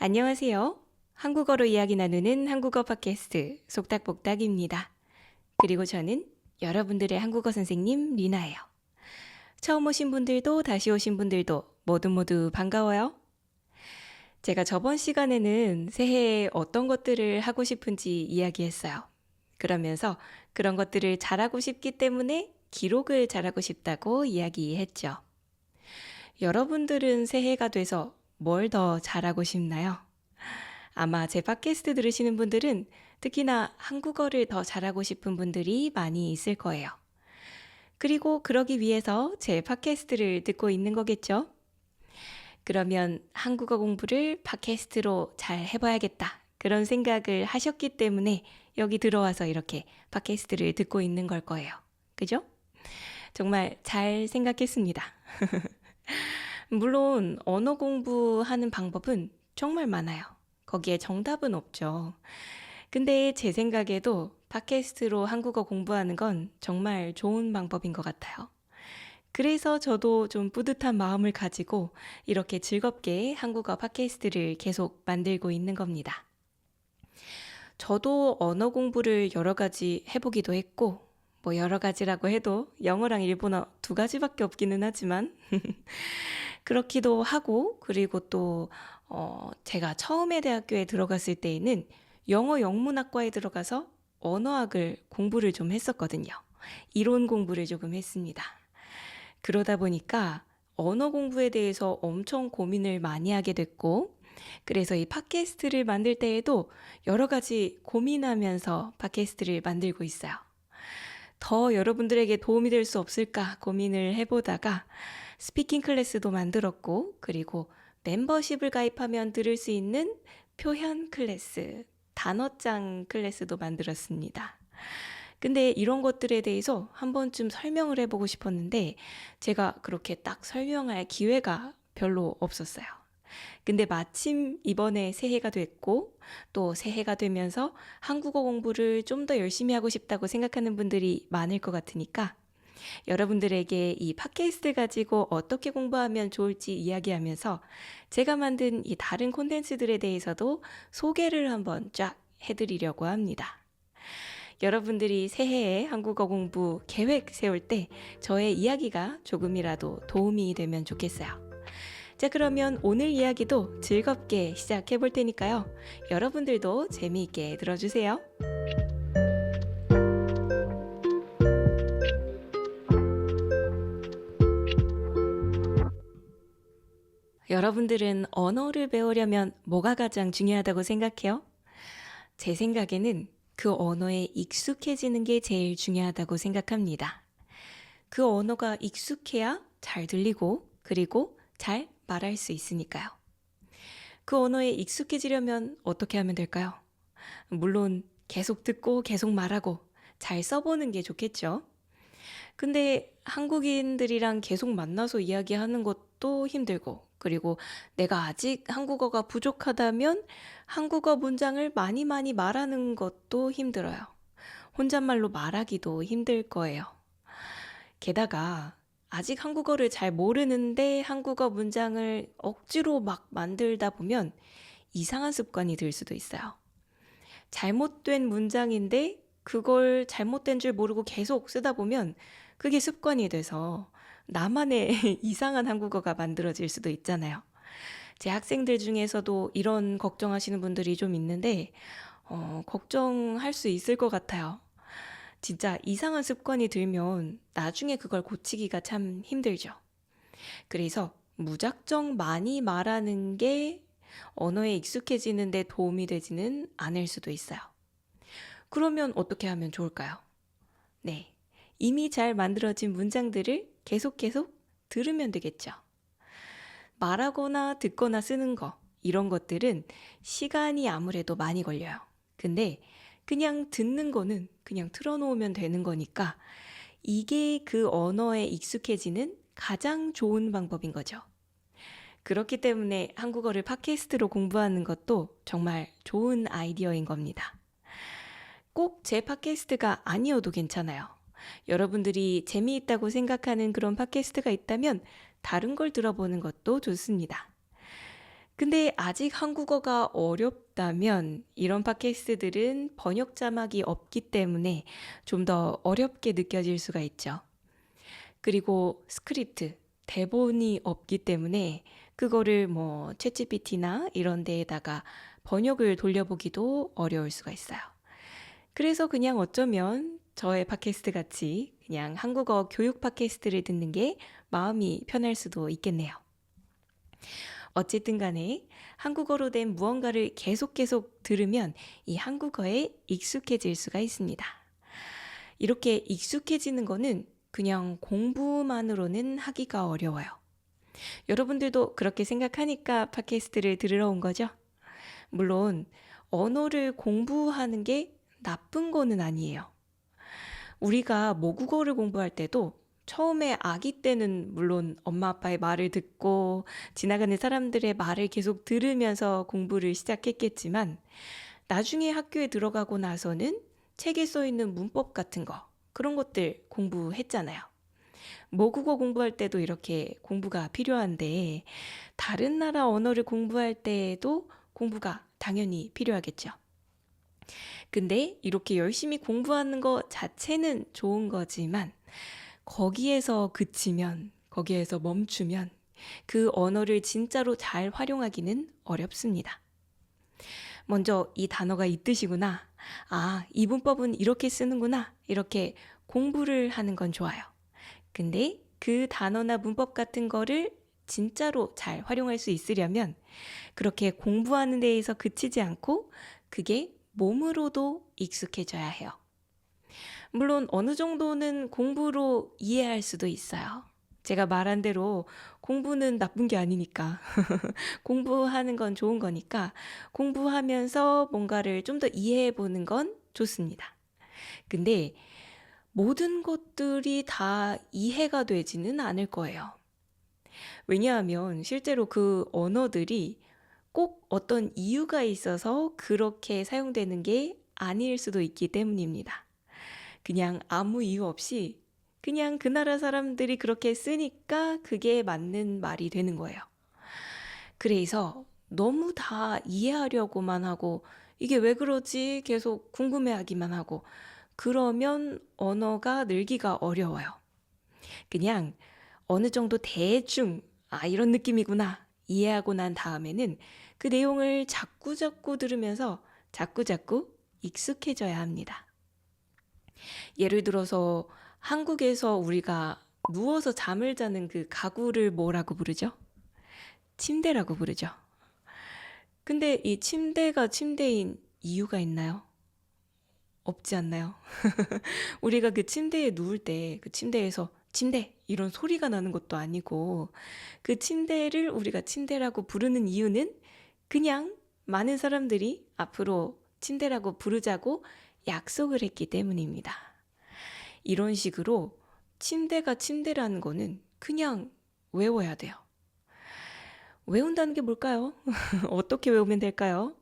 안녕하세요. 한국어로 이야기 나누는 한국어 팟캐스트 속닥복닥입니다. 그리고 저는 여러분들의 한국어 선생님 리나예요. 처음 오신 분들도 다시 오신 분들도 모두 반가워요. 제가 저번 시간에는 새해에 어떤 것들을 하고 싶은지 이야기했어요. 그러면서 그런 것들을 잘하고 싶기 때문에 기록을 잘하고 싶다고 이야기했죠. 여러분들은 새해가 돼서 뭘 더 잘하고 싶나요? 아마 제 팟캐스트 들으시는 분들은 특히나 한국어를 더 잘하고 싶은 분들이 많이 있을 거예요. 그리고 그러기 위해서 제 팟캐스트를 듣고 있는 거겠죠? 그러면 한국어 공부를 팟캐스트로 잘 해봐야겠다. 그런 생각을 하셨기 때문에 여기 들어와서 이렇게 팟캐스트를 듣고 있는 걸 거예요. 그죠? 정말 잘 생각했습니다. 물론 언어 공부하는 방법은 정말 많아요. 거기에 정답은 없죠. 근데 제 생각에도 팟캐스트로 한국어 공부하는 건 정말 좋은 방법인 것 같아요. 그래서 저도 좀 뿌듯한 마음을 가지고 이렇게 즐겁게 한국어 팟캐스트를 계속 만들고 있는 겁니다. 저도 언어 공부를 여러 가지 해보기도 했고, 뭐 여러 가지라고 해도 영어랑 일본어 두 가지밖에 없기는 하지만 그렇기도 하고, 그리고 또 제가 처음에 대학교에 들어갔을 때에는 영어 영문학과에 들어가서 언어학을 공부를 좀 했었거든요. 이론 공부를 조금 했습니다. 그러다 보니까 언어 공부에 대해서 엄청 고민을 많이 하게 됐고, 그래서 이 팟캐스트를 만들 때에도 여러 가지 고민하면서 팟캐스트를 만들고 있어요. 더 여러분들에게 도움이 될 수 없을까 고민을 해보다가 스피킹 클래스도 만들었고, 그리고 멤버십을 가입하면 들을 수 있는 표현 클래스, 단어장 클래스도 만들었습니다. 근데 이런 것들에 대해서 한 번쯤 설명을 해보고 싶었는데 제가 그렇게 딱 설명할 기회가 별로 없었어요. 근데 마침 이번에 새해가 됐고 또 새해가 되면서 한국어 공부를 좀 더 열심히 하고 싶다고 생각하는 분들이 많을 것 같으니까 여러분들에게 이 팟캐스트 가지고 어떻게 공부하면 좋을지 이야기하면서 제가 만든 이 다른 콘텐츠들에 대해서도 소개를 한번 쫙 해드리려고 합니다. 여러분들이 새해에 한국어 공부 계획 세울 때 저의 이야기가 조금이라도 도움이 되면 좋겠어요. 자, 그러면 오늘 이야기도 즐겁게 시작해 볼 테니까요. 여러분들도 재미있게 들어주세요. 여러분들은 언어를 배우려면 뭐가 가장 중요하다고 생각해요? 제 생각에는 그 언어에 익숙해지는 게 제일 중요하다고 생각합니다. 그 언어가 익숙해야 잘 들리고 그리고 잘 말할 수 있으니까요. 그 언어에 익숙해지려면 어떻게 하면 될까요? 물론 계속 듣고 계속 말하고 잘 써보는 게 좋겠죠. 근데 한국인들이랑 계속 만나서 이야기하는 것도 힘들고, 그리고 내가 아직 한국어가 부족하다면 한국어 문장을 많이 말하는 것도 힘들어요. 혼잣말로 말하기도 힘들 거예요. 게다가 아직 한국어를 잘 모르는데 한국어 문장을 억지로 막 만들다 보면 이상한 습관이 들 수도 있어요. 잘못된 문장인데 그걸 잘못된 줄 모르고 계속 쓰다 보면 그게 습관이 돼서 나만의 이상한 한국어가 만들어질 수도 있잖아요. 제 학생들 중에서도 이런 걱정하시는 분들이 좀 있는데 걱정할 수 있을 것 같아요. 진짜 이상한 습관이 들면 나중에 그걸 고치기가 참 힘들죠. 그래서 무작정 많이 말하는 게 언어에 익숙해지는 데 도움이 되지는 않을 수도 있어요. 그러면 어떻게 하면 좋을까요? 네. 이미 잘 만들어진 문장들을 계속 들으면 되겠죠. 말하거나 듣거나 쓰는 거, 이런 것들은 시간이 아무래도 많이 걸려요. 근데 그냥 듣는 거는 그냥 틀어놓으면 되는 거니까 이게 그 언어에 익숙해지는 가장 좋은 방법인 거죠. 그렇기 때문에 한국어를 팟캐스트로 공부하는 것도 정말 좋은 아이디어인 겁니다. 꼭 제 팟캐스트가 아니어도 괜찮아요. 여러분들이 재미있다고 생각하는 그런 팟캐스트가 있다면 다른 걸 들어보는 것도 좋습니다. 근데 아직 한국어가 어렵다면 이런 팟캐스트들은 번역 자막이 없기 때문에 좀 더 어렵게 느껴질 수가 있죠. 그리고 스크립트, 대본이 없기 때문에 그거를 뭐 챗GPT나 이런 데에다가 번역을 돌려보기도 어려울 수가 있어요. 그래서 그냥 어쩌면 저의 팟캐스트 같이 그냥 한국어 교육 팟캐스트를 듣는 게 마음이 편할 수도 있겠네요. 어쨌든 간에 한국어로 된 무언가를 계속 들으면 이 한국어에 익숙해질 수가 있습니다. 이렇게 익숙해지는 거는 그냥 공부만으로는 하기가 어려워요. 여러분들도 그렇게 생각하니까 팟캐스트를 들으러 온 거죠? 물론 언어를 공부하는 게 나쁜 거는 아니에요. 우리가 모국어를 공부할 때도 처음에 아기 때는 물론 엄마 아빠의 말을 듣고 지나가는 사람들의 말을 계속 들으면서 공부를 시작했겠지만 나중에 학교에 들어가고 나서는 책에 써 있는 문법 같은 거 그런 것들 공부했잖아요. 모국어 공부할 때도 이렇게 공부가 필요한데 다른 나라 언어를 공부할 때에도 공부가 당연히 필요하겠죠. 근데 이렇게 열심히 공부하는 것 자체는 좋은 거지만 거기에서 그치면, 거기에서 멈추면 그 언어를 진짜로 잘 활용하기는 어렵습니다. 먼저 이 단어가 이 뜻이구나. 아, 이 문법은 이렇게 쓰는구나. 이렇게 공부를 하는 건 좋아요. 근데 그 단어나 문법 같은 거를 진짜로 잘 활용할 수 있으려면 그렇게 공부하는 데에서 그치지 않고 그게 몸으로도 익숙해져야 해요. 물론 어느 정도는 공부로 이해할 수도 있어요. 제가 말한 대로 공부는 나쁜 게 아니니까. 공부하는 건 좋은 거니까 공부하면서 뭔가를 좀 더 이해해 보는 건 좋습니다. 근데 모든 것들이 다 이해가 되지는 않을 거예요. 왜냐하면 실제로 그 언어들이 꼭 어떤 이유가 있어서 그렇게 사용되는 게 아닐 수도 있기 때문입니다. 그냥 아무 이유 없이 그냥 그 나라 사람들이 그렇게 쓰니까 그게 맞는 말이 되는 거예요. 그래서 너무 다 이해하려고만 하고 이게 왜 그러지? 계속 궁금해하기만 하고 그러면 언어가 늘기가 어려워요. 그냥 어느 정도 대충 이런 느낌이구나 이해하고 난 다음에는 그 내용을 자꾸자꾸 들으면서 자꾸자꾸 익숙해져야 합니다. 예를 들어서 한국에서 우리가 누워서 잠을 자는 그 가구를 뭐라고 부르죠? 침대라고 부르죠. 근데 이 침대가 침대인 이유가 있나요? 없지 않나요? 우리가 그 침대에 누울 때 그 침대에서 침대 이런 소리가 나는 것도 아니고 그 침대를 우리가 침대라고 부르는 이유는 그냥 많은 사람들이 앞으로 침대라고 부르자고 약속을 했기 때문입니다. 이런 식으로 침대가 침대라는 거는 그냥 외워야 돼요. 외운다는 게 뭘까요? 어떻게 외우면 될까요?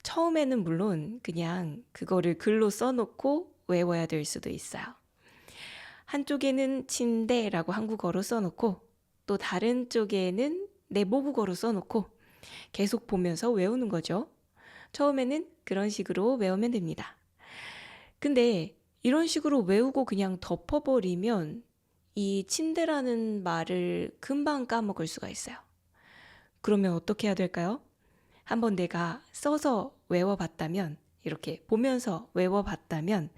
처음에는 물론 그냥 그거를 글로 써놓고 외워야 될 수도 있어요. 한쪽에는 침대라고 한국어로 써놓고 또 다른 쪽에는 내 모국어로 써놓고 계속 보면서 외우는 거죠. 처음에는 그런 식으로 외우면 됩니다. 근데 이런 식으로 외우고 그냥 덮어버리면 이 침대라는 말을 금방 까먹을 수가 있어요. 그러면 어떻게 해야 될까요? 한번 내가 써서 외워봤다면, 이렇게 보면서 외워봤다면,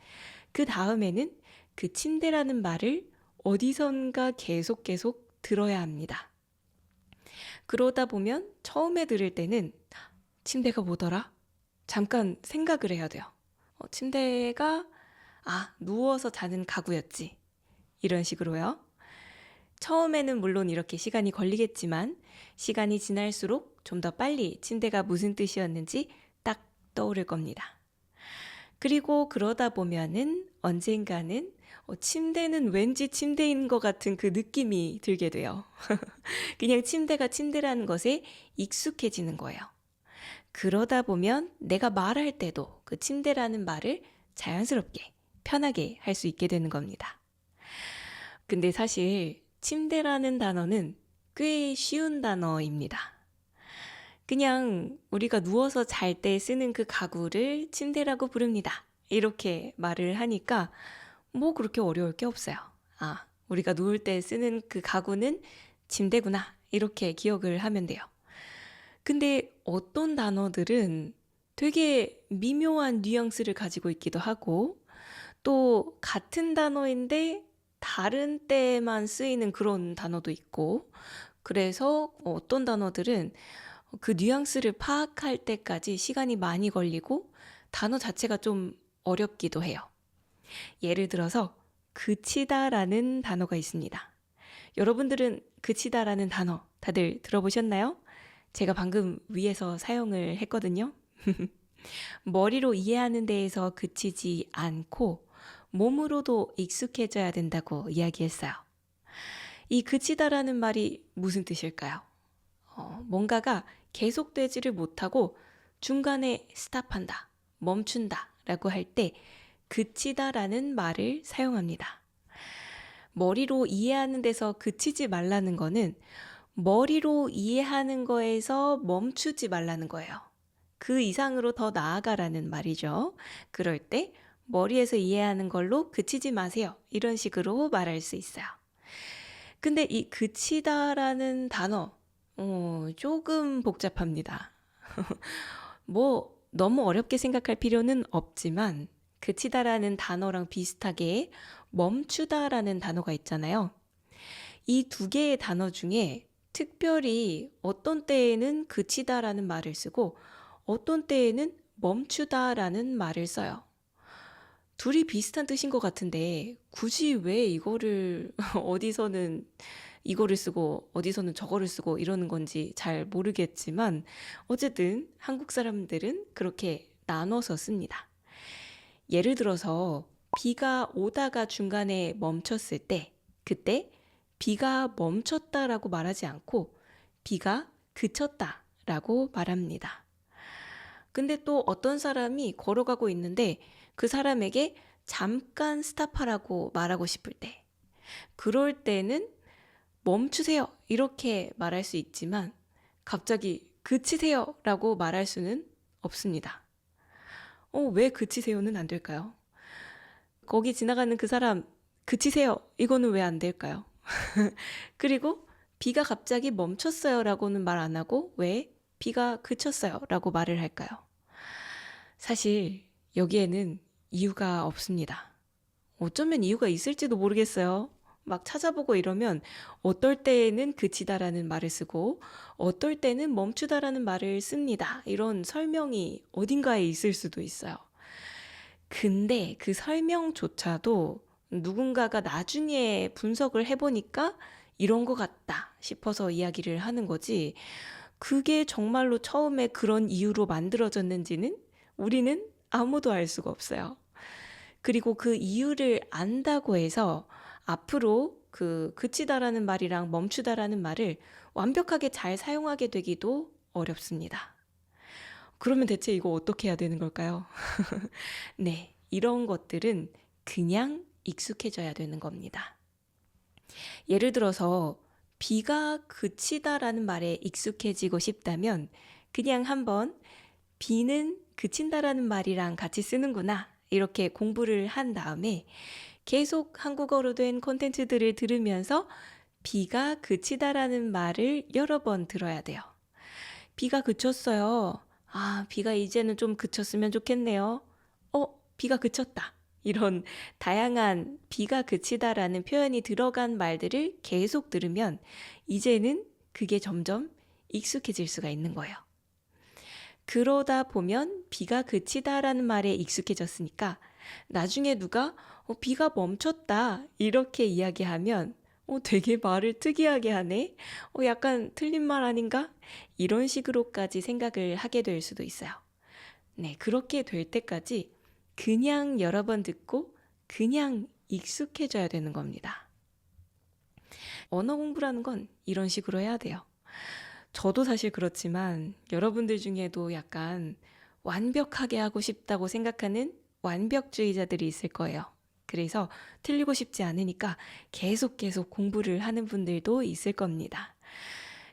그 다음에는 그 침대라는 말을 어디선가 계속 들어야 합니다. 그러다 보면 처음에 들을 때는 침대가 뭐더라? 잠깐 생각을 해야 돼요. 침대가 누워서 자는 가구였지. 이런 식으로요. 처음에는 물론 이렇게 시간이 걸리겠지만 시간이 지날수록 좀 더 빨리 침대가 무슨 뜻이었는지 딱 떠오를 겁니다. 그리고 그러다 보면은 언젠가는 침대는 왠지 침대인 것 같은 그 느낌이 들게 돼요. 그냥 침대가 침대라는 것에 익숙해지는 거예요. 그러다 보면 내가 말할 때도 그 침대라는 말을 자연스럽게 편하게 할 수 있게 되는 겁니다. 근데 사실 침대라는 단어는 꽤 쉬운 단어입니다. 그냥 우리가 누워서 잘 때 쓰는 그 가구를 침대라고 부릅니다. 이렇게 말을 하니까 뭐 그렇게 어려울 게 없어요. 아, 우리가 누울 때 쓰는 그 가구는 침대구나. 이렇게 기억을 하면 돼요. 근데 어떤 단어들은 되게 미묘한 뉘앙스를 가지고 있기도 하고 또 같은 단어인데 다른 때만 쓰이는 그런 단어도 있고 그래서 어떤 단어들은 그 뉘앙스를 파악할 때까지 시간이 많이 걸리고 단어 자체가 좀 어렵기도 해요. 예를 들어서 그치다라는 단어가 있습니다. 여러분들은 그치다라는 단어 다들 들어보셨나요? 제가 방금 위에서 사용을 했거든요. 머리로 이해하는 데에서 그치지 않고 몸으로도 익숙해져야 된다고 이야기했어요. 이 그치다라는 말이 무슨 뜻일까요? 뭔가가 계속되지를 못하고 중간에 스탑한다, 멈춘다 라고 할 때 그치다라는 말을 사용합니다. 머리로 이해하는 데서 그치지 말라는 거는 머리로 이해하는 거에서 멈추지 말라는 거예요. 그 이상으로 더 나아가라는 말이죠. 그럴 때 머리에서 이해하는 걸로 그치지 마세요. 이런 식으로 말할 수 있어요. 근데 이 그치다라는 단어, 조금 복잡합니다. 뭐 너무 어렵게 생각할 필요는 없지만 그치다라는 단어랑 비슷하게 멈추다라는 단어가 있잖아요. 이 두 개의 단어 중에 특별히 어떤 때에는 그치다라는 말을 쓰고 어떤 때에는 멈추다라는 말을 써요. 둘이 비슷한 뜻인 것 같은데 굳이 왜 이거를 어디서는 이거를 쓰고 어디서는 저거를 쓰고 이러는 건지 잘 모르겠지만 어쨌든 한국 사람들은 그렇게 나눠서 씁니다. 예를 들어서 비가 오다가 중간에 멈췄을 때 그때 비가 멈췄다라고 말하지 않고 비가 그쳤다라고 말합니다. 근데 또 어떤 사람이 걸어가고 있는데 그 사람에게 잠깐 스탑하라고 말하고 싶을 때 그럴 때는 멈추세요 이렇게 말할 수 있지만 갑자기 그치세요 라고 말할 수는 없습니다. 왜 그치세요는 안 될까요? 거기 지나가는 그 사람 그치세요 이거는 왜 안 될까요? 그리고 비가 갑자기 멈췄어요 라고는 말 안 하고 왜 비가 그쳤어요 라고 말을 할까요? 사실 여기에는 이유가 없습니다. 어쩌면 이유가 있을지도 모르겠어요. 막 찾아보고 이러면 어떨 때에는 그치다라는 말을 쓰고 어떨 때는 멈추다라는 말을 씁니다. 이런 설명이 어딘가에 있을 수도 있어요. 근데 그 설명조차도 누군가가 나중에 분석을 해보니까 이런 것 같다 싶어서 이야기를 하는 거지. 그게 정말로 처음에 그런 이유로 만들어졌는지는 우리는 아무도 알 수가 없어요. 그리고 그 이유를 안다고 해서 앞으로 그 그치다라는 말이랑 멈추다라는 말을 완벽하게 잘 사용하게 되기도 어렵습니다. 그러면 대체 이거 어떻게 해야 되는 걸까요? 네, 이런 것들은 그냥 익숙해져야 되는 겁니다. 예를 들어서 비가 그치다라는 말에 익숙해지고 싶다면 그냥 한번 비는 그친다라는 말이랑 같이 쓰는구나 이렇게 공부를 한 다음에 계속 한국어로 된 콘텐츠들을 들으면서 비가 그치다라는 말을 여러 번 들어야 돼요. 비가 그쳤어요. 아, 비가 이제는 좀 그쳤으면 좋겠네요. 비가 그쳤다. 이런 다양한 비가 그치다라는 표현이 들어간 말들을 계속 들으면 이제는 그게 점점 익숙해질 수가 있는 거예요. 그러다 보면 비가 그치다라는 말에 익숙해졌으니까 나중에 누가 비가 멈췄다 이렇게 이야기하면 되게 말을 특이하게 하네. 약간 틀린 말 아닌가? 이런 식으로까지 생각을 하게 될 수도 있어요. 네, 그렇게 될 때까지 그냥 여러 번 듣고 그냥 익숙해져야 되는 겁니다. 언어 공부라는 건 이런 식으로 해야 돼요. 저도 사실 그렇지만 여러분들 중에도 약간 완벽하게 하고 싶다고 생각하는 완벽주의자들이 있을 거예요. 그래서 틀리고 싶지 않으니까 계속 공부를 하는 분들도 있을 겁니다.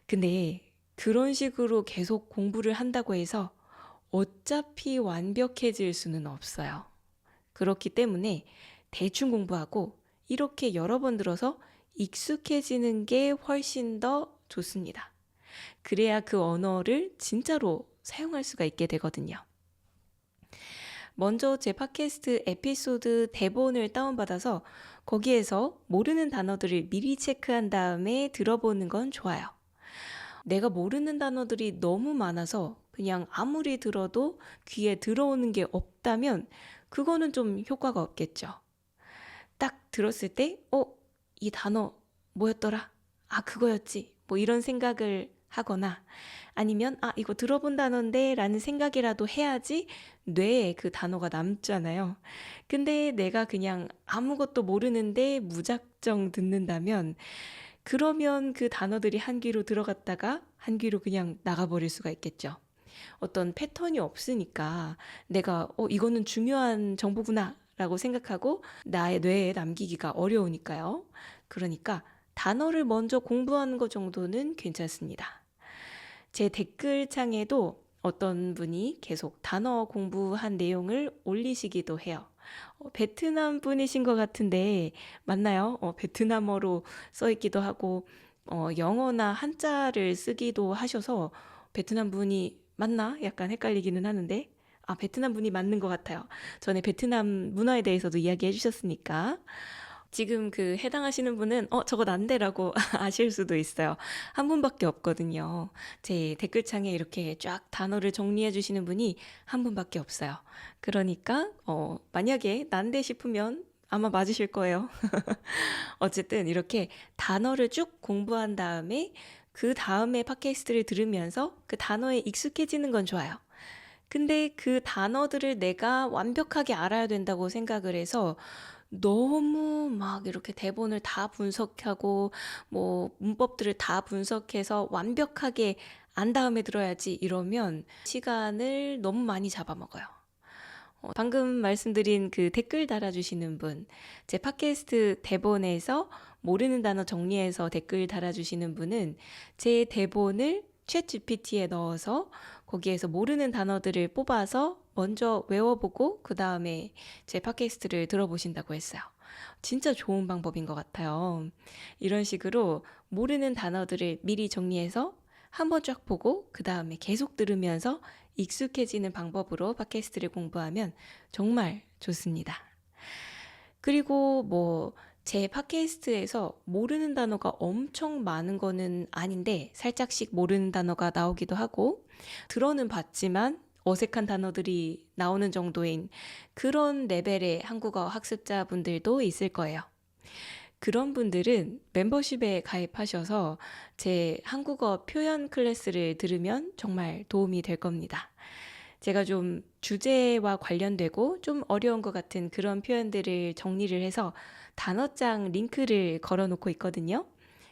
근데 그런 식으로 계속 공부를 한다고 해서 어차피 완벽해질 수는 없어요. 그렇기 때문에 대충 공부하고 이렇게 여러 번 들어서 익숙해지는 게 훨씬 더 좋습니다. 그래야 그 언어를 진짜로 사용할 수가 있게 되거든요. 먼저 제 팟캐스트 에피소드 대본을 다운받아서 거기에서 모르는 단어들을 미리 체크한 다음에 들어보는 건 좋아요. 내가 모르는 단어들이 너무 많아서 그냥 아무리 들어도 귀에 들어오는 게 없다면 그거는 좀 효과가 없겠죠. 딱 들었을 때, 이 단어 뭐였더라? 아, 그거였지. 뭐 이런 생각을 하거나 아니면 이거 들어본 단어인데 라는 생각이라도 해야지 뇌에 그 단어가 남잖아요. 근데 내가 그냥 아무것도 모르는데 무작정 듣는다면 그러면 그 단어들이 한 귀로 들어갔다가 한 귀로 그냥 나가버릴 수가 있겠죠. 어떤 패턴이 없으니까 내가 이거는 중요한 정보구나 라고 생각하고 나의 뇌에 남기기가 어려우니까요. 그러니까 단어를 먼저 공부하는 것 정도는 괜찮습니다. 제 댓글창에도 어떤 분이 계속 단어 공부한 내용을 올리시기도 해요. 베트남 분이신 것 같은데 맞나요? 베트남어로 써 있기도 하고 영어나 한자를 쓰기도 하셔서 베트남 분이 맞나? 약간 헷갈리기는 하는데 베트남 분이 맞는 것 같아요. 전에 베트남 문화에 대해서도 이야기해 주셨으니까 지금 그 해당하시는 분은 저거 난데라고 아실 수도 있어요. 한 분밖에 없거든요. 제 댓글창에 이렇게 쫙 단어를 정리해 주시는 분이 한 분밖에 없어요. 그러니까 만약에 난데 싶으면 아마 맞으실 거예요. 어쨌든 이렇게 단어를 쭉 공부한 다음에 그 다음에 팟캐스트를 들으면서 그 단어에 익숙해지는 건 좋아요. 근데 그 단어들을 내가 완벽하게 알아야 된다고 생각을 해서 너무 막 이렇게 대본을 다 분석하고 뭐 문법들을 다 분석해서 완벽하게 안 다음에 들어야지 이러면 시간을 너무 많이 잡아먹어요. 방금 말씀드린 그 댓글 달아주시는 분, 제 팟캐스트 대본에서 모르는 단어 정리해서 댓글 달아주시는 분은 제 대본을 챗 GPT에 넣어서 거기에서 모르는 단어들을 뽑아서 먼저 외워보고 그 다음에 제 팟캐스트를 들어보신다고 했어요. 진짜 좋은 방법인 것 같아요. 이런 식으로 모르는 단어들을 미리 정리해서 한번 쫙 보고 그 다음에 계속 들으면서 익숙해지는 방법으로 팟캐스트를 공부하면 정말 좋습니다. 그리고 제 팟캐스트에서 모르는 단어가 엄청 많은 거는 아닌데 살짝씩 모르는 단어가 나오기도 하고 들어는 봤지만 어색한 단어들이 나오는 정도인 그런 레벨의 한국어 학습자분들도 있을 거예요. 그런 분들은 멤버십에 가입하셔서 제 한국어 표현 클래스를 들으면 정말 도움이 될 겁니다. 제가 좀 주제와 관련되고 좀 어려운 것 같은 그런 표현들을 정리를 해서 단어장 링크를 걸어 놓고 있거든요.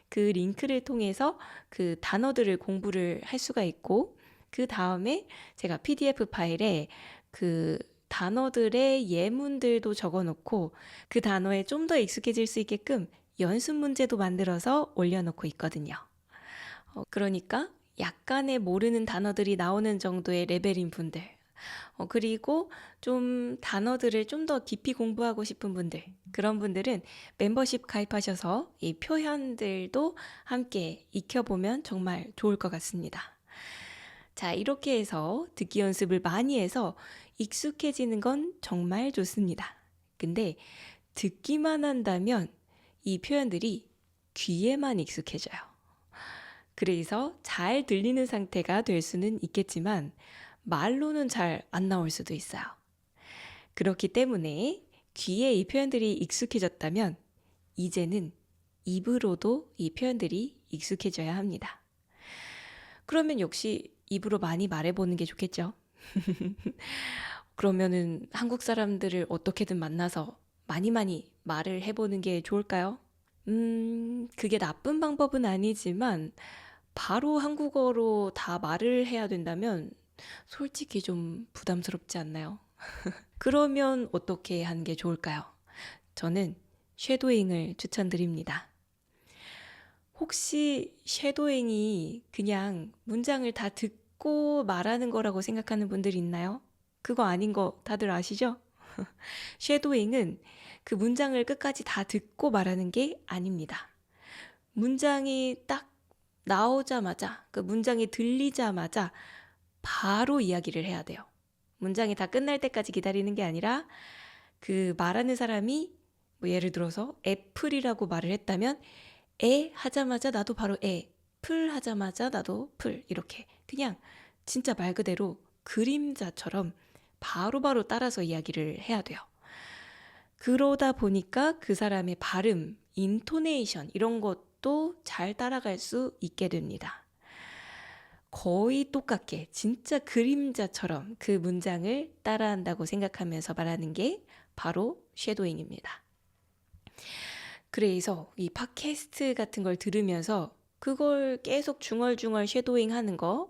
그 링크를 통해서 그 단어들을 공부를 할 수가 있고 그 다음에 제가 PDF 파일에 그 단어들의 예문들도 적어 놓고 그 단어에 좀 더 익숙해질 수 있게끔 연습 문제도 만들어서 올려놓고 있거든요. 그러니까 약간의 모르는 단어들이 나오는 정도의 레벨인 분들, 그리고 좀 단어들을 좀 더 깊이 공부하고 싶은 분들, 그런 분들은 멤버십 가입하셔서 이 표현들도 함께 익혀보면 정말 좋을 것 같습니다. 자, 이렇게 해서 듣기 연습을 많이 해서 익숙해지는 건 정말 좋습니다. 근데 듣기만 한다면 이 표현들이 귀에만 익숙해져요. 그래서 잘 들리는 상태가 될 수는 있겠지만 말로는 잘 안 나올 수도 있어요. 그렇기 때문에 귀에 이 표현들이 익숙해졌다면 이제는 입으로도 이 표현들이 익숙해져야 합니다. 그러면 역시 입으로 많이 말해보는 게 좋겠죠. 그러면은 한국 사람들을 어떻게든 만나서 많이 말을 해보는 게 좋을까요? 그게 나쁜 방법은 아니지만 바로 한국어로 다 말을 해야 된다면 솔직히 좀 부담스럽지 않나요? 그러면 어떻게 하는 게 좋을까요? 저는 쉐도잉을 추천드립니다. 혹시 쉐도잉이 그냥 문장을 다 듣고 말하는 거라고 생각하는 분들이 있나요? 그거 아닌 거 다들 아시죠? 쉐도잉은 그 문장을 끝까지 다 듣고 말하는 게 아닙니다. 문장이 딱 나오자마자, 그 문장이 들리자마자 바로 이야기를 해야 돼요. 문장이 다 끝날 때까지 기다리는 게 아니라 그 말하는 사람이 뭐 예를 들어서 애플이라고 말을 했다면 에 하자마자 나도 바로 에, 풀 하자마자 나도 풀, 이렇게 그냥 진짜 말 그대로 그림자처럼 바로바로 따라서 이야기를 해야 돼요. 그러다 보니까 그 사람의 발음, 인토네이션 이런 것도 잘 따라갈 수 있게 됩니다. 거의 똑같게 진짜 그림자처럼 그 문장을 따라한다고 생각하면서 말하는 게 바로 쉐도잉입니다. 그래서 이 팟캐스트 같은 걸 들으면서 그걸 계속 중얼중얼 쉐도잉 하는 거,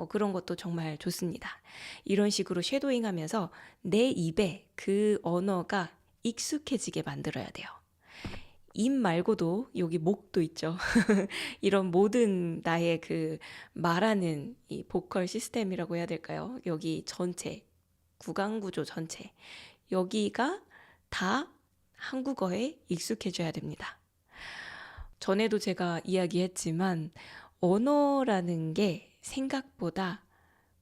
그런 것도 정말 좋습니다. 이런 식으로 쉐도잉 하면서 내 입에 그 언어가 익숙해지게 만들어야 돼요. 입 말고도 여기 목도 있죠. 이런 모든 나의 그 말하는 이 보컬 시스템이라고 해야 될까요? 여기 전체, 구강구조 전체. 여기가 다 한국어에 익숙해져야 됩니다. 전에도 제가 이야기했지만 언어라는 게 생각보다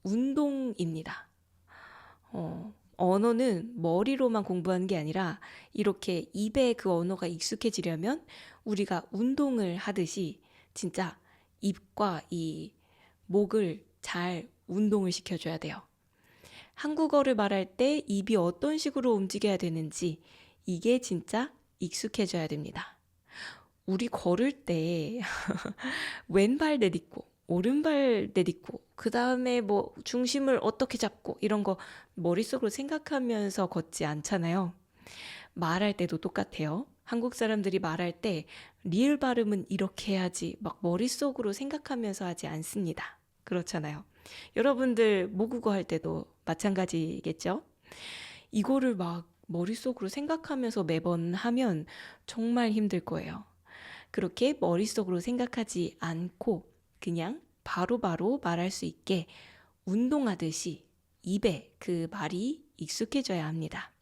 운동입니다. 언어는 머리로만 공부하는 게 아니라 이렇게 입에 그 언어가 익숙해지려면 우리가 운동을 하듯이 진짜 입과 이 목을 잘 운동을 시켜줘야 돼요. 한국어를 말할 때 입이 어떤 식으로 움직여야 되는지 이게 진짜 익숙해져야 됩니다. 우리 걸을 때 왼발 내딛고 오른발 내딛고 그 다음에 뭐 중심을 어떻게 잡고 이런 거 머릿속으로 생각하면서 걷지 않잖아요. 말할 때도 똑같아요. 한국 사람들이 말할 때 리을 발음은 이렇게 해야지 막 머릿속으로 생각하면서 하지 않습니다. 그렇잖아요. 여러분들 모국어 할 때도 마찬가지겠죠? 이거를 막 머릿속으로 생각하면서 매번 하면 정말 힘들 거예요. 그렇게 머릿속으로 생각하지 않고 그냥 바로바로 말할 수 있게 운동하듯이 입에 그 말이 익숙해져야 합니다.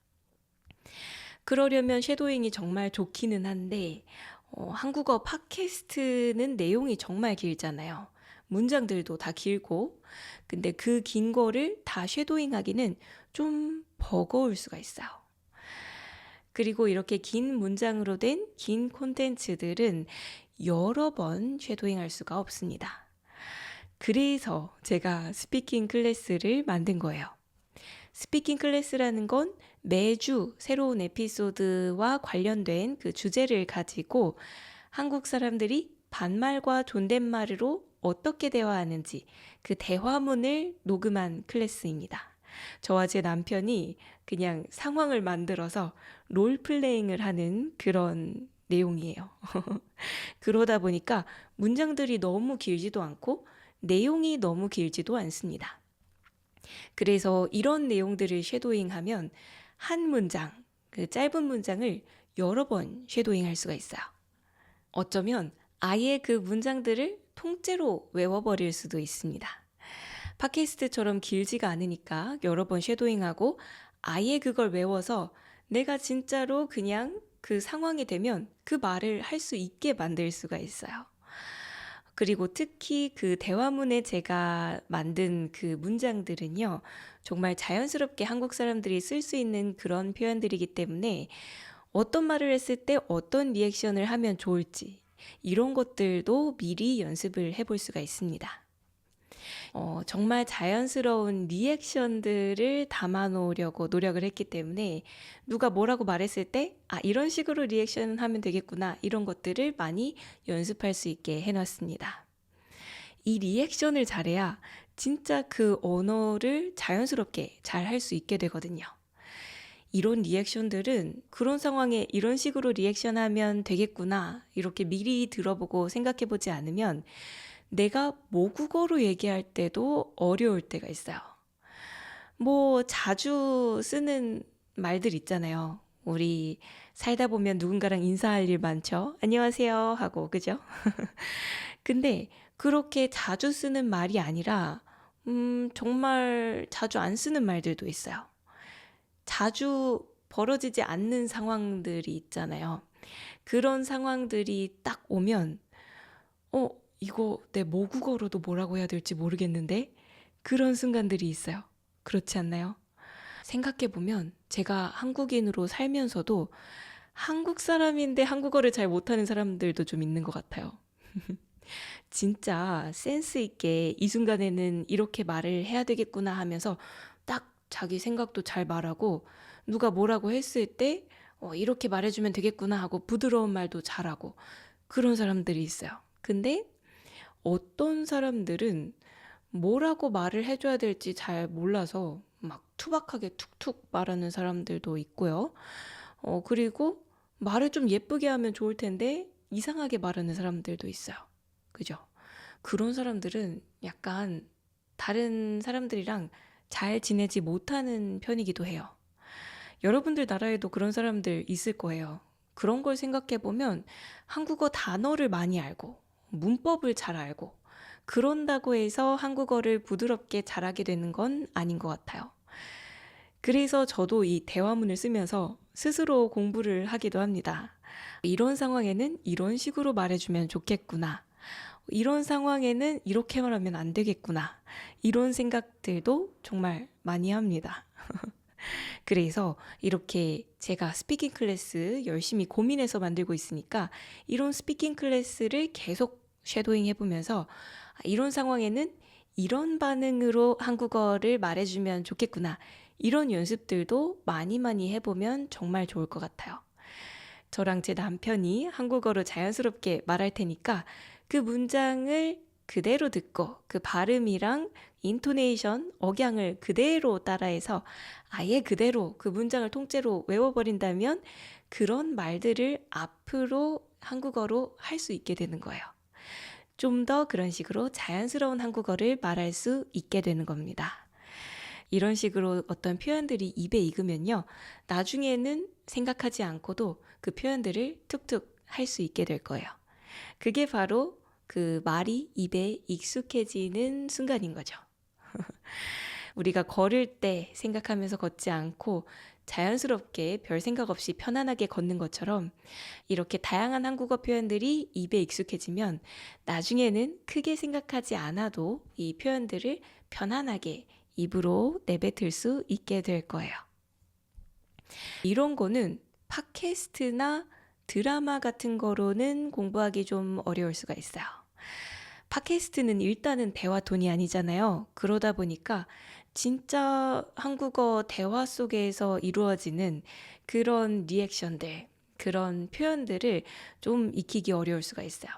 그러려면 쉐도잉이 정말 좋기는 한데 한국어 팟캐스트는 내용이 정말 길잖아요. 문장들도 다 길고 근데 그 긴 거를 다 쉐도잉 하기는 좀 버거울 수가 있어요. 그리고 이렇게 긴 문장으로 된 긴 콘텐츠들은 여러 번 쉐도잉 할 수가 없습니다. 그래서 제가 스피킹 클래스를 만든 거예요. 스피킹 클래스라는 건 매주 새로운 에피소드와 관련된 그 주제를 가지고 한국 사람들이 반말과 존댓말으로 어떻게 대화하는지 그 대화문을 녹음한 클래스입니다. 저와 제 남편이 그냥 상황을 만들어서 롤플레잉을 하는 그런 내용이에요. 그러다 보니까 문장들이 너무 길지도 않고 내용이 너무 길지도 않습니다. 그래서 이런 내용들을 쉐도잉하면 한 문장, 그 짧은 문장을 여러 번 쉐도잉 할 수가 있어요. 어쩌면 아예 그 문장들을 통째로 외워버릴 수도 있습니다. 팟캐스트처럼 길지가 않으니까 여러 번 쉐도잉하고 아예 그걸 외워서 내가 진짜로 그냥 그 상황이 되면 그 말을 할 수 있게 만들 수가 있어요. 그리고 특히 그 대화문에 제가 만든 그 문장들은요, 정말 자연스럽게 한국 사람들이 쓸 수 있는 그런 표현들이기 때문에 어떤 말을 했을 때 어떤 리액션을 하면 좋을지 이런 것들도 미리 연습을 해볼 수가 있습니다. 정말 자연스러운 리액션들을 담아놓으려고 노력을 했기 때문에 누가 뭐라고 말했을 때 이런 식으로 리액션 하면 되겠구나 이런 것들을 많이 연습할 수 있게 해놨습니다. 이 리액션을 잘해야 진짜 그 언어를 자연스럽게 잘 할 수 있게 되거든요. 이런 리액션들은 그런 상황에 이런 식으로 리액션하면 되겠구나 이렇게 미리 들어보고 생각해보지 않으면 내가 모국어로 얘기할 때도 어려울 때가 있어요. 뭐 자주 쓰는 말들 있잖아요. 우리 살다 보면 누군가랑 인사할 일 많죠. 안녕하세요 하고, 그죠? 근데 그렇게 자주 쓰는 말이 아니라 정말 자주 안 쓰는 말들도 있어요. 자주 벌어지지 않는 상황들이 있잖아요. 그런 상황들이 딱 오면 이거 내 모국어로도 뭐라고 해야 될지 모르겠는데? 그런 순간들이 있어요. 그렇지 않나요? 생각해보면 제가 한국인으로 살면서도 한국 사람인데 한국어를 잘 못하는 사람들도 좀 있는 것 같아요. 진짜 센스 있게 이 순간에는 이렇게 말을 해야 되겠구나 하면서 딱 자기 생각도 잘 말하고 누가 뭐라고 했을 때 이렇게 말해주면 되겠구나 하고 부드러운 말도 잘하고 그런 사람들이 있어요. 근데 어떤 사람들은 뭐라고 말을 해줘야 될지 잘 몰라서 막 투박하게 툭툭 말하는 사람들도 있고요. 그리고 말을 좀 예쁘게 하면 좋을 텐데 이상하게 말하는 사람들도 있어요. 그죠? 그런 사람들은 약간 다른 사람들이랑 잘 지내지 못하는 편이기도 해요. 여러분들 나라에도 그런 사람들 있을 거예요. 그런 걸 생각해 보면 한국어 단어를 많이 알고 문법을 잘 알고 그런다고 해서 한국어를 부드럽게 잘하게 되는 건 아닌 것 같아요. 그래서 저도 이 대화문을 쓰면서 스스로 공부를 하기도 합니다. 이런 상황에는 이런 식으로 말해주면 좋겠구나. 이런 상황에는 이렇게 말하면 안 되겠구나. 이런 생각들도 정말 많이 합니다. 그래서 이렇게 제가 스피킹 클래스 열심히 고민해서 만들고 있으니까 이런 스피킹 클래스를 계속 쉐도잉 해보면서 이런 상황에는 이런 반응으로 한국어를 말해주면 좋겠구나. 이런 연습들도 많이 많이 해보면 정말 좋을 것 같아요. 저랑 제 남편이 한국어로 자연스럽게 말할 테니까 그 문장을 그대로 듣고 그 발음이랑 인토네이션, 억양을 그대로 따라해서 아예 그대로 그 문장을 통째로 외워버린다면 그런 말들을 앞으로 한국어로 할 수 있게 되는 거예요. 좀 더 그런 식으로 자연스러운 한국어를 말할 수 있게 되는 겁니다. 이런 식으로 어떤 표현들이 입에 익으면요. 나중에는 생각하지 않고도 그 표현들을 툭툭 할 수 있게 될 거예요. 그게 바로 그 말이 입에 익숙해지는 순간인 거죠. 우리가 걸을 때 생각하면서 걷지 않고 자연스럽게 별 생각 없이 편안하게 걷는 것처럼 이렇게 다양한 한국어 표현들이 입에 익숙해지면 나중에는 크게 생각하지 않아도 이 표현들을 편안하게 입으로 내뱉을 수 있게 될 거예요. 이런 거는 팟캐스트나 드라마 같은 거로는 공부하기 좀 어려울 수가 있어요. 팟캐스트는 일단은 대화 톤이 아니잖아요. 그러다 보니까 진짜 한국어 대화 속에서 이루어지는 그런 리액션들, 그런 표현들을 좀 익히기 어려울 수가 있어요.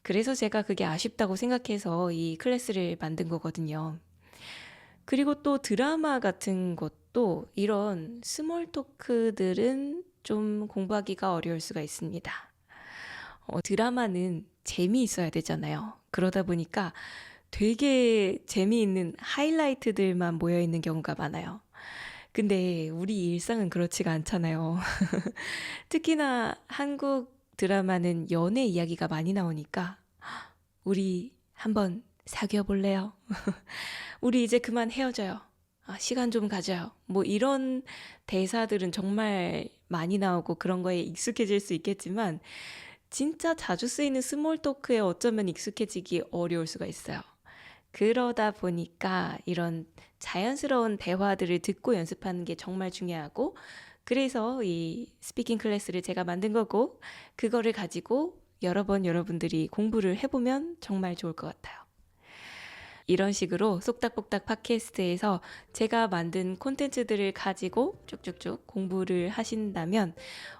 그래서 제가 그게 아쉽다고 생각해서 이 클래스를 만든 거거든요. 그리고 또 드라마 같은 것도 이런 스몰 토크들은 좀 공부하기가 어려울 수가 있습니다. 드라마는 재미있어야 되잖아요. 그러다 보니까 되게 재미있는 하이라이트들만 모여있는 경우가 많아요. 근데 우리 일상은 그렇지가 않잖아요. 특히나 한국 드라마는 연애 이야기가 많이 나오니까 우리 한번 사귀어 볼래요? 우리 이제 그만 헤어져요. 시간 좀 가져요. 뭐 이런 대사들은 정말 많이 나오고 그런 거에 익숙해질 수 있겠지만 진짜 자주 쓰이는 스몰 토크에 어쩌면 익숙해지기 어려울 수가 있어요. 그러다 보니까 이런 자연스러운 대화들을 듣고 연습하는 게 정말 중요하고 그래서 이 스피킹 클래스를 제가 만든 거고 그거를 가지고 여러 번 여러분들이 공부를 해보면 정말 좋을 것 같아요. 이런 식으로 쏙닥복닥 팟캐스트에서 제가 만든 콘텐츠들을 가지고 쭉쭉쭉 공부를 하신다면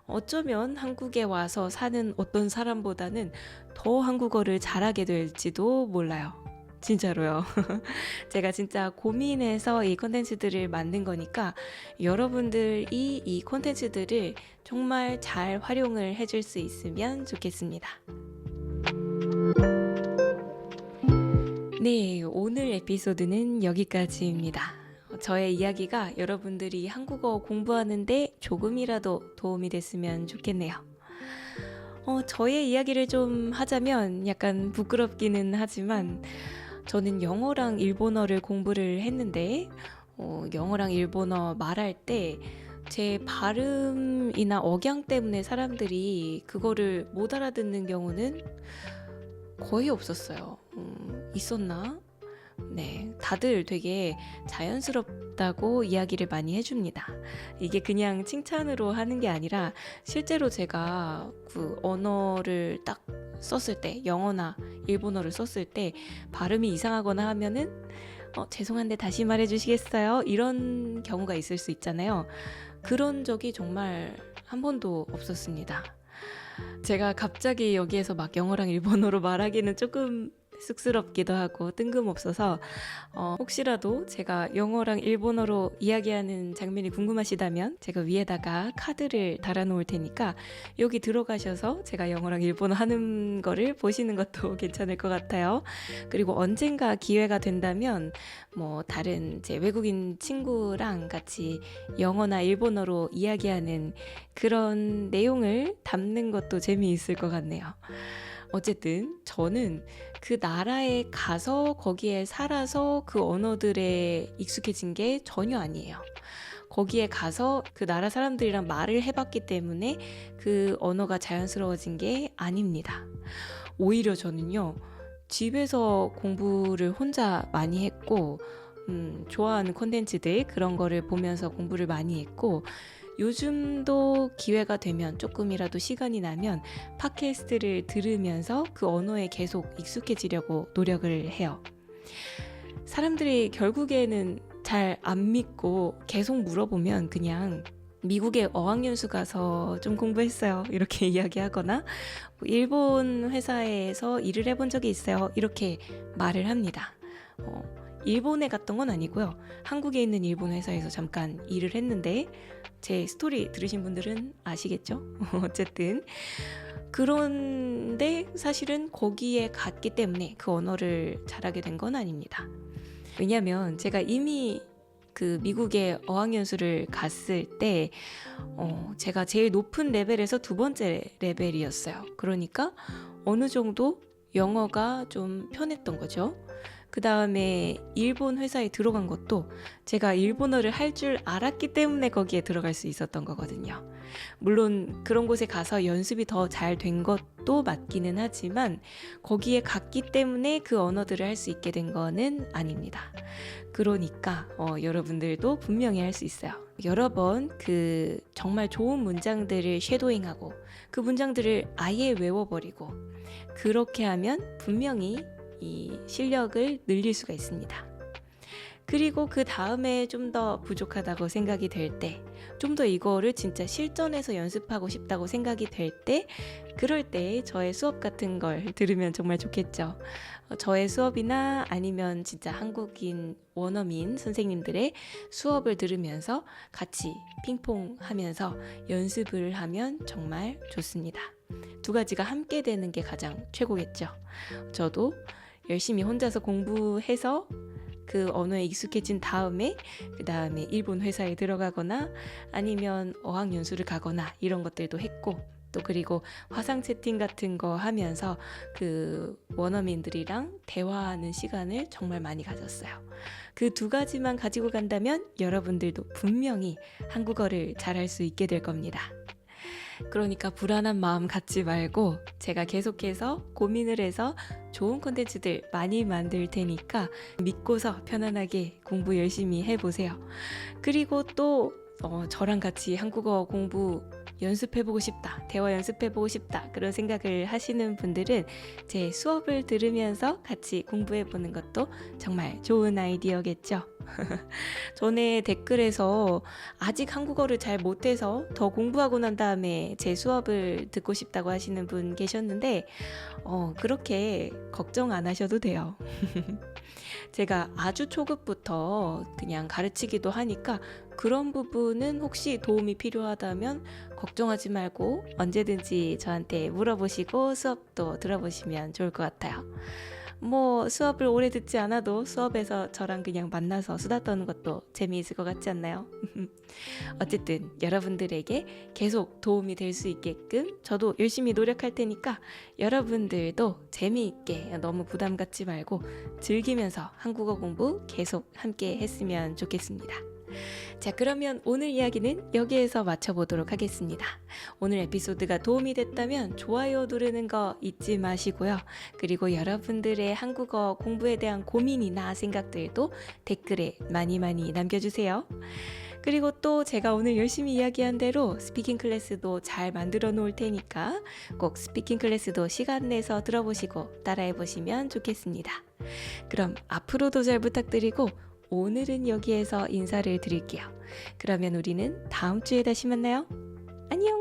어쩌면 한국에 와서 사는 어떤 사람보다는 더 한국어를 잘하게 될지도 몰라요. 진짜로요. 제가 진짜 고민해서 이 콘텐츠들을 만든 거니까 여러분들이 이 콘텐츠들을 정말 잘 활용을 해줄 수 있으면 좋겠습니다. 네, 오늘 에피소드는 여기까지입니다. 저의 이야기가 여러분들이 한국어 공부하는데 조금이라도 도움이 됐으면 좋겠네요. 저의 이야기를 좀 하자면 약간 부끄럽기는 하지만 저는 영어랑 일본어를 공부를 했는데 영어랑 일본어 말할 때 제 발음이나 억양 때문에 사람들이 그거를 못 알아듣는 경우는 거의 없었어요. 있었나? 네, 다들 되게 자연스럽다고 이야기를 많이 해줍니다. 이게 그냥 칭찬으로 하는 게 아니라 실제로 제가 그 언어를 딱 썼을 때, 영어나 일본어를 썼을 때 발음이 이상하거나 하면은 죄송한데 다시 말해주시겠어요? 이런 경우가 있을 수 있잖아요. 그런 적이 정말 한 번도 없었습니다. 제가 갑자기 여기에서 막 영어랑 일본어로 말하기는 조금 쑥스럽기도 하고 뜬금없어서 혹시라도 제가 영어랑 일본어로 이야기하는 장면이 궁금하시다면 제가 위에다가 카드를 달아놓을 테니까 여기 들어가셔서 제가 영어랑 일본어 하는 거를 보시는 것도 괜찮을 것 같아요. 그리고 언젠가 기회가 된다면 뭐 다른 제 외국인 친구랑 같이 영어나 일본어로 이야기하는 그런 내용을 담는 것도 재미있을 것 같네요. 어쨌든 저는 그 나라에 가서 거기에 살아서 그 언어들에 익숙해진 게 전혀 아니에요. 거기에 가서 그 나라 사람들이랑 말을 해봤기 때문에 그 언어가 자연스러워진 게 아닙니다. 오히려 저는요, 집에서 공부를 혼자 많이 했고, 좋아하는 콘텐츠들 그런 거를 보면서 공부를 많이 했고, 요즘도 기회가 되면 조금이라도 시간이 나면 팟캐스트를 들으면서 그 언어에 계속 익숙해지려고 노력을 해요. 사람들이 결국에는 잘 안 믿고 계속 물어보면 그냥 미국에 어학연수 가서 좀 공부했어요 이렇게 이야기하거나 일본 회사에서 일을 해본 적이 있어요 이렇게 말을 합니다. 일본에 갔던 건 아니고요. 한국에 있는 일본 회사에서 잠깐 일을 했는데 제 스토리 들으신 분들은 아시겠죠? 어쨌든 그런데 사실은 거기에 갔기 때문에 그 언어를 잘하게 된 건 아닙니다. 왜냐하면 제가 이미 그 미국에 어학연수를 갔을 때 제가 제일 높은 레벨에서 두 번째 레벨이었어요. 그러니까 어느 정도 영어가 좀 편했던 거죠. 그 다음에 일본 회사에 들어간 것도 제가 일본어를 할 줄 알았기 때문에 거기에 들어갈 수 있었던 거거든요. 물론 그런 곳에 가서 연습이 더 잘 된 것도 맞기는 하지만 거기에 갔기 때문에 그 언어들을 할 수 있게 된 거는 아닙니다. 그러니까 여러분들도 분명히 할 수 있어요. 여러 번 그 정말 좋은 문장들을 쉐도잉하고 그 문장들을 아예 외워버리고 그렇게 하면 분명히 이 실력을 늘릴 수가 있습니다. 그리고 그 다음에 좀 더 부족하다고 생각이 될 때, 좀 더 이거를 진짜 실전에서 연습하고 싶다고 생각이 될 때, 그럴 때 저의 수업 같은 걸 들으면 정말 좋겠죠. 저의 수업이나 아니면 진짜 한국인 원어민 선생님들의 수업을 들으면서 같이 핑퐁 하면서 연습을 하면 정말 좋습니다. 두 가지가 함께 되는 게 가장 최고겠죠. 저도 열심히 혼자서 공부해서 그 언어에 익숙해진 다음에 그 다음에 일본 회사에 들어가거나 아니면 어학연수를 가거나 이런 것들도 했고 또 그리고 화상 채팅 같은 거 하면서 그 원어민들이랑 대화하는 시간을 정말 많이 가졌어요. 그 두 가지만 가지고 간다면 여러분들도 분명히 한국어를 잘할 수 있게 될 겁니다. 그러니까 불안한 마음 갖지 말고 제가 계속해서 고민을 해서 좋은 콘텐츠들 많이 만들 테니까 믿고서 편안하게 공부 열심히 해보세요. 그리고 또 저랑 같이 한국어 공부 연습해보고 싶다, 대화 연습해보고 싶다 그런 생각을 하시는 분들은 제 수업을 들으면서 같이 공부해보는 것도 정말 좋은 아이디어겠죠. 전에 댓글에서 아직 한국어를 잘 못해서 더 공부하고 난 다음에 제 수업을 듣고 싶다고 하시는 분 계셨는데 그렇게 걱정 안 하셔도 돼요. 제가 아주 초급부터 그냥 가르치기도 하니까 그런 부분은 혹시 도움이 필요하다면 걱정하지 말고 언제든지 저한테 물어보시고 수업도 들어보시면 좋을 것 같아요. 뭐 수업을 오래 듣지 않아도 수업에서 저랑 그냥 만나서 수다 떠는 것도 재미있을 것 같지 않나요? 어쨌든 여러분들에게 계속 도움이 될 수 있게끔 저도 열심히 노력할 테니까 여러분들도 재미있게 너무 부담 갖지 말고 즐기면서 한국어 공부 계속 함께 했으면 좋겠습니다. 자, 그러면 오늘 이야기는 여기에서 마쳐보도록 하겠습니다. 오늘 에피소드가 도움이 됐다면 좋아요 누르는 거 잊지 마시고요. 그리고 여러분들의 한국어 공부에 대한 고민이나 생각들도 댓글에 많이 남겨주세요. 그리고 또 제가 오늘 열심히 이야기한 대로 스피킹 클래스도 잘 만들어 놓을 테니까 꼭 스피킹 클래스도 시간 내서 들어보시고 따라해 보시면 좋겠습니다. 그럼 앞으로도 잘 부탁드리고 오늘은 여기에서 인사를 드릴게요. 그러면 우리는 다음 주에 다시 만나요. 안녕!